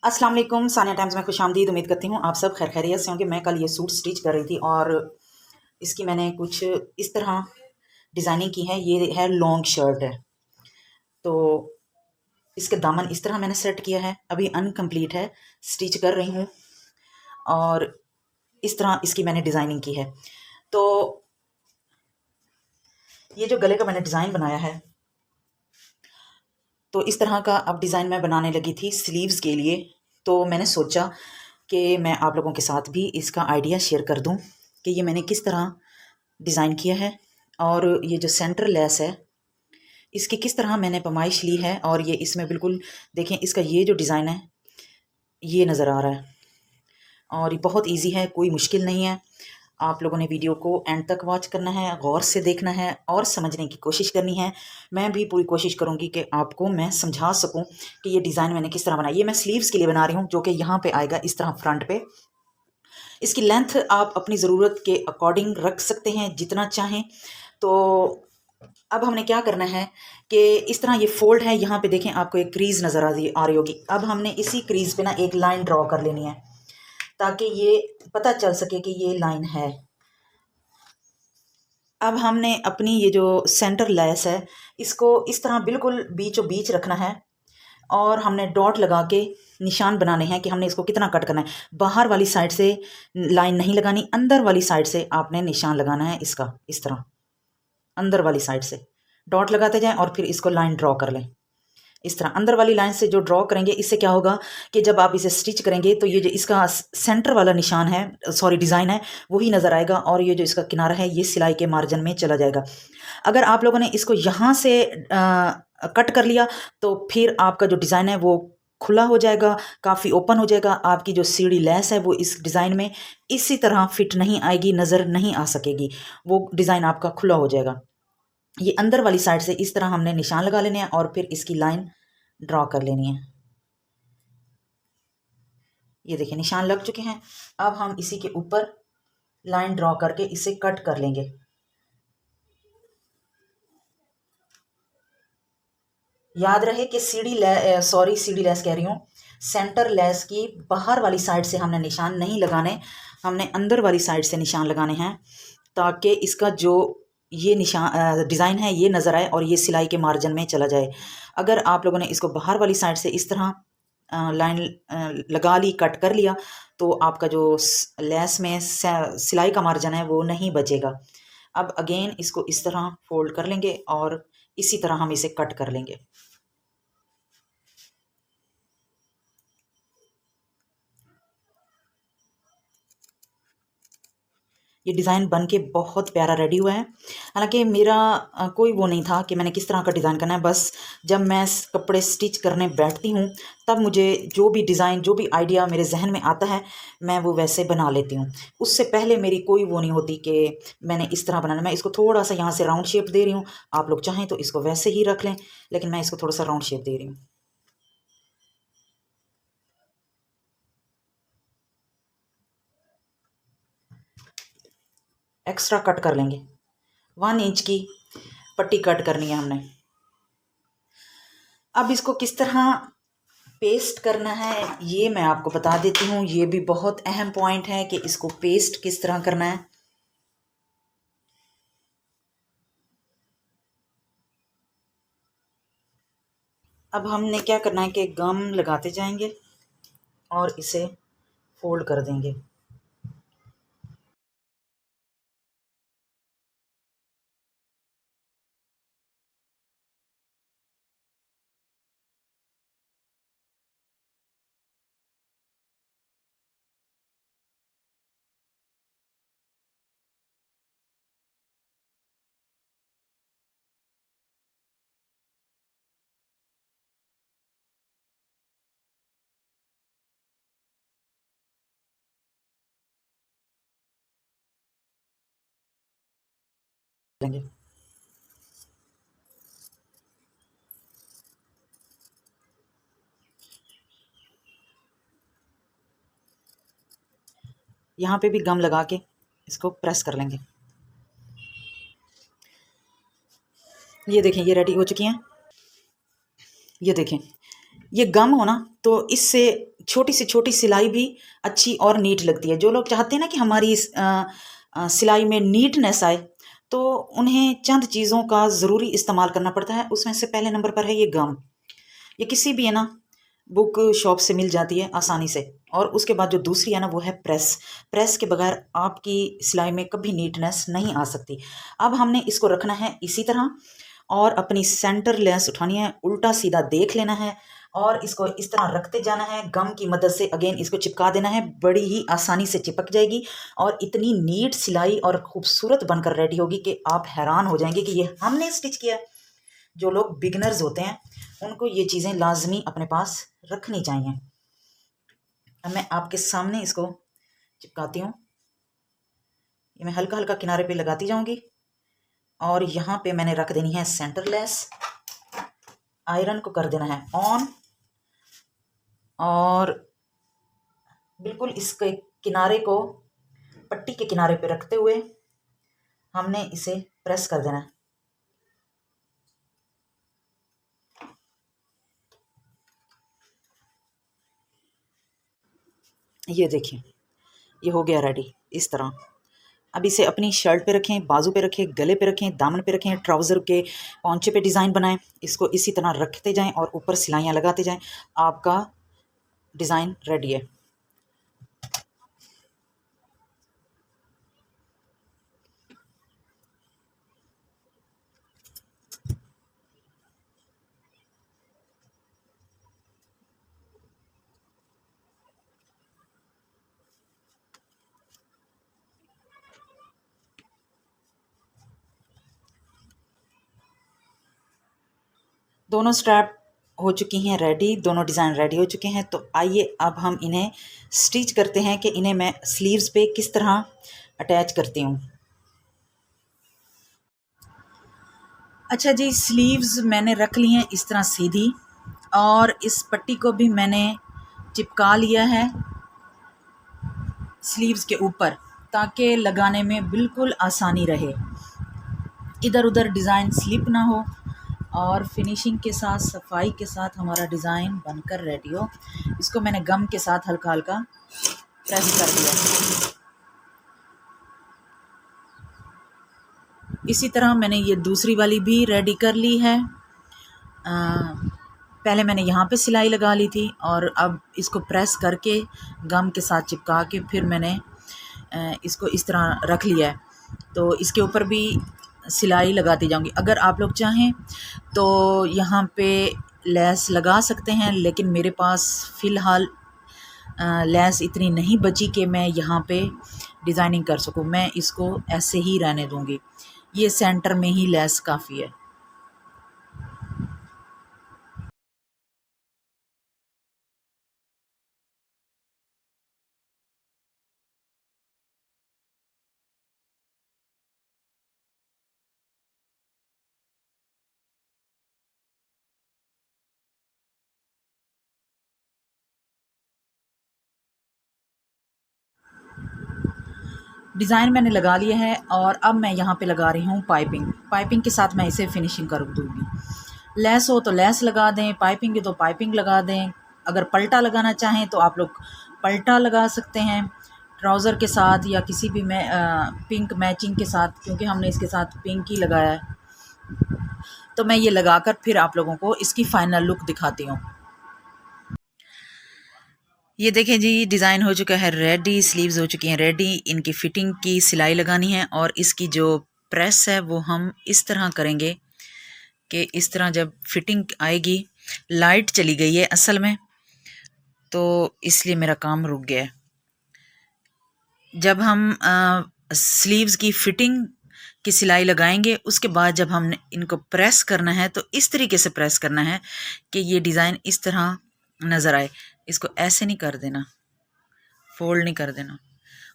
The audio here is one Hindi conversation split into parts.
अस्सलाम वालेकुम, सानिया टाइम्स में खुशामदीद। उम्मीद करती हूँ आप सब खैर खैरियत से होंगे। मैं कल ये सूट स्टिच कर रही थी और इसकी मैंने कुछ इस तरह डिज़ाइनिंग की है। ये है लॉन्ग शर्ट है, तो इसके दामन इस तरह मैंने सेट किया है। अभी अनकम्प्लीट है, स्टिच कर रही हूँ और इस तरह इसकी मैंने डिज़ाइनिंग की है। तो ये जो गले का मैंने डिज़ाइन बनाया है, तो इस तरह का अब डिज़ाइन मैं बनाने लगी थी स्लीव्स के लिए। तो मैंने सोचा कि मैं आप लोगों के साथ भी इसका आइडिया शेयर कर दूं कि ये मैंने किस तरह डिज़ाइन किया है और ये जो सेंटर लेस है इसकी किस तरह मैंने पैमाइश ली है। और ये इसमें बिल्कुल देखें, इसका ये जो डिज़ाइन है ये नज़र आ रहा है और ये बहुत इजी है, कोई मुश्किल नहीं है। आप लोगों ने वीडियो को एंड तक वॉच करना है, गौर से देखना है और समझने की कोशिश करनी है। मैं भी पूरी कोशिश करूंगी कि आपको मैं समझा सकूं कि ये डिज़ाइन मैंने किस तरह बनाई। ये मैं स्लीव्स के लिए बना रही हूँ, जो कि यहाँ पे आएगा इस तरह फ्रंट पे। इसकी लेंथ आप अपनी ज़रूरत के अकॉर्डिंग रख सकते हैं जितना चाहें। तो अब हमने क्या करना है कि इस तरह ये फोल्ड है, यहाँ पे देखें आपको एक क्रीज नज़र आ रही होगी। अब हमने इसी क्रीज पे ना एक लाइन ड्रॉ कर लेनी है ताकि ये पता चल सके कि ये लाइन है। अब हमने अपनी ये जो सेंटर लेस है इसको इस तरह बिल्कुल बीचों बीच रखना है और हमने डॉट लगा के निशान बनाने हैं कि हमने इसको कितना कट करना है। बाहर वाली साइड से लाइन नहीं लगानी, अंदर वाली साइड से आपने निशान लगाना है इसका। इस तरह अंदर वाली साइड से डॉट लगाते जाएं और फिर इसको लाइन ड्रॉ कर लें। इस तरह अंदर वाली लाइन से जो ड्रॉ करेंगे, इससे क्या होगा कि जब आप इसे स्टिच करेंगे तो ये जो इसका सेंटर वाला निशान है, सॉरी डिज़ाइन है, वही नज़र आएगा और ये जो इसका किनारा है ये सिलाई के मार्जिन में चला जाएगा। अगर आप लोगों ने इसको यहाँ से कट कर लिया तो फिर आपका जो डिज़ाइन है वो खुला हो जाएगा, काफ़ी ओपन हो जाएगा। आपकी जो सीढ़ी लेस है वो इस डिज़ाइन में इसी तरह फिट नहीं आएगी, नज़र नहीं आ सकेगी, वो डिज़ाइन आपका खुला हो जाएगा। ये अंदर वाली साइड से इस तरह हमने निशान लगा लेने हैं और फिर इसकी लाइन ड्रॉ कर लेनी है। ये देखिए निशान लग चुके हैं। अब हम इसी के ऊपर लाइन ड्रॉ करके इसे कट कर लेंगे। याद रहे कि सीढ़ी लेस कह रही हूँ, सेंटर लेस की बाहर वाली साइड से हमने निशान नहीं लगाने, हमने अंदर वाली साइड से निशान लगाने हैं ताकि इसका जो ये निशान डिज़ाइन है ये नज़र आए और ये सिलाई के मार्जिन में चला जाए। अगर आप लोगों ने इसको बाहर वाली साइड से इस तरह लाइन लगा ली, कट कर लिया, तो आपका जो लेस में सिलाई का मार्जिन है वो नहीं बचेगा। अब अगेन इसको इस तरह फोल्ड कर लेंगे और इसी तरह हम इसे कट कर लेंगे। ये डिज़ाइन बन के बहुत प्यारा रेडी हुआ है। हालांकि मेरा कोई वो नहीं था कि मैंने किस तरह का डिज़ाइन करना है। बस जब मैं कपड़े स्टिच करने बैठती हूँ तब मुझे जो भी डिज़ाइन, जो भी आइडिया मेरे जहन में आता है मैं वो वैसे बना लेती हूँ। उससे पहले मेरी कोई वो नहीं होती कि मैंने इस तरह बनाना। मैं इसको थोड़ा सा यहाँ से राउंड शेप दे रही हूँ, आप लोग चाहें तो इसको वैसे ही रख लें, लेकिन मैं इसको थोड़ा सा राउंड शेप दे रही हूँ। एक्स्ट्रा कट कर लेंगे, 1 इंच की पट्टी कट करनी है हमने। अब इसको किस तरह पेस्ट करना है ये मैं आपको बता देती हूँ। ये भी बहुत अहम पॉइंट है कि इसको पेस्ट किस तरह करना है। अब हमने क्या करना है कि गम लगाते जाएंगे और इसे फोल्ड कर देंगे। देंगे यहाँ पे भी गम लगा के इसको प्रेस कर लेंगे। ये देखें ये रेडी हो चुकी हैं। ये देखें ये गम हो ना, तो इससे छोटी से छोटी सिलाई भी अच्छी और नीट लगती है। जो लोग चाहते हैं ना कि हमारी सिलाई में नीटनेस आए, तो उन्हें चंद चीज़ों का ज़रूरी इस्तेमाल करना पड़ता है। उसमें से पहले नंबर पर है ये गम। ये किसी भी है ना बुक शॉप से मिल जाती है आसानी से। और उसके बाद जो दूसरी है ना वो है प्रेस। प्रेस के बगैर आपकी सिलाई में कभी नीटनेस नहीं आ सकती। अब हमने इसको रखना है इसी तरह और अपनी सेंटर लेस उठानी है, उल्टा सीधा देख लेना है और इसको इस तरह रखते जाना है। गम की मदद से अगेन इसको चिपका देना है, बड़ी ही आसानी से चिपक जाएगी और इतनी नीट सिलाई और खूबसूरत बनकर रेडी होगी कि आप हैरान हो जाएंगे कि ये हमने स्टिच किया है। जो लोग बिगनर्स होते हैं उनको ये चीज़ें लाजमी अपने पास रखनी चाहिए। अब मैं आपके सामने इसको चिपकाती हूँ। ये मैं हल्का हल्का किनारे पे लगाती जाऊंगी और यहाँ पे मैंने रख देनी है सेंटर लेस। आयरन को कर देना है ऑन और बिल्कुल इसके किनारे को पट्टी के किनारे पे रखते हुए हमने इसे प्रेस कर देना है। ये देखिए ये हो गया रेडी इस तरह। अब इसे अपनी शर्ट पे रखें, बाजू पे रखें, गले पे रखें, दामन पे रखें, ट्राउज़र के पौंचे पे डिज़ाइन बनाएं। इसको इसी तरह रखते जाएं और ऊपर सिलाइयाँ लगाते जाएं। आपका डिज़ाइन रेडी है। दोनों स्ट्रैप हो चुकी हैं रेडी, दोनों डिज़ाइन रेडी हो चुके हैं। तो आइए अब हम इन्हें स्टिच करते हैं कि इन्हें मैं स्लीव्स पे किस तरह अटैच करती हूँ। अच्छा जी, स्लीव्स मैंने रख ली हैं इस तरह सीधी और इस पट्टी को भी मैंने चिपका लिया है स्लीव्स के ऊपर ताकि लगाने में बिल्कुल आसानी रहे, इधर उधर डिज़ाइन स्लिप ना हो और फिनिशिंग के साथ सफाई के साथ हमारा डिज़ाइन बनकर रेडी हो। इसको मैंने गम के साथ हल्का हल्का प्रेस कर दिया। इसी तरह मैंने ये दूसरी वाली भी रेडी कर ली है। पहले मैंने यहाँ पे सिलाई लगा ली थी और अब इसको प्रेस करके गम के साथ चिपका के फिर मैंने इसको इस तरह रख लिया है। तो इसके ऊपर भी सिलाई लगाती जाऊंगी। अगर आप लोग चाहें तो यहाँ पे लेस लगा सकते हैं, लेकिन मेरे पास फ़िलहाल लेस इतनी नहीं बची कि मैं यहाँ पे डिज़ाइनिंग कर सकूँ। मैं इसको ऐसे ही रहने दूँगी। ये सेंटर में ही लेस काफ़ी है। डिज़ाइन मैंने लगा लिया है और अब मैं यहाँ पे लगा रही हूँ पाइपिंग। पाइपिंग के साथ मैं इसे फिनिशिंग कर दूँगी। लेस हो तो लेस लगा दें, पाइपिंग है तो पाइपिंग लगा दें। अगर पल्टा लगाना चाहें तो आप लोग पल्टा लगा सकते हैं ट्राउज़र के साथ या किसी भी पिंक मैचिंग के साथ, क्योंकि हमने इसके साथ पिंक ही लगाया है। तो मैं ये लगाकर फिर आप लोगों को इसकी फ़ाइनल लुक दिखाती हूँ। ये देखें जी, डिज़ाइन हो चुका है रेडी, स्लीव्स हो चुकी हैं रेडी। इनकी फ़िटिंग की सिलाई लगानी है और इसकी जो प्रेस है वो हम इस तरह करेंगे कि इस तरह जब फिटिंग आएगी। लाइट चली गई है असल में, तो इसलिए मेरा काम रुक गया है। जब हम स्लीव्स की फ़िटिंग की सिलाई लगाएंगे उसके बाद जब हमने इनको प्रेस करना है तो इस तरीके से प्रेस करना है कि ये डिज़ाइन इस तरह नज़र आए। इसको ऐसे नहीं कर देना, फोल्ड नहीं कर देना।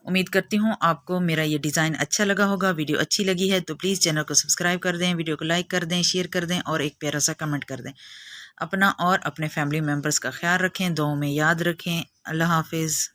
उम्मीद करती हूँ आपको मेरा ये डिज़ाइन अच्छा लगा होगा। वीडियो अच्छी लगी है तो प्लीज़ चैनल को सब्सक्राइब कर दें, वीडियो को लाइक कर दें, शेयर कर दें और एक प्यारा सा कमेंट कर दें। अपना और अपने फैमिली मेम्बर्स का ख्याल रखें, दुआओं में याद रखें। अल्लाह हाफिज़।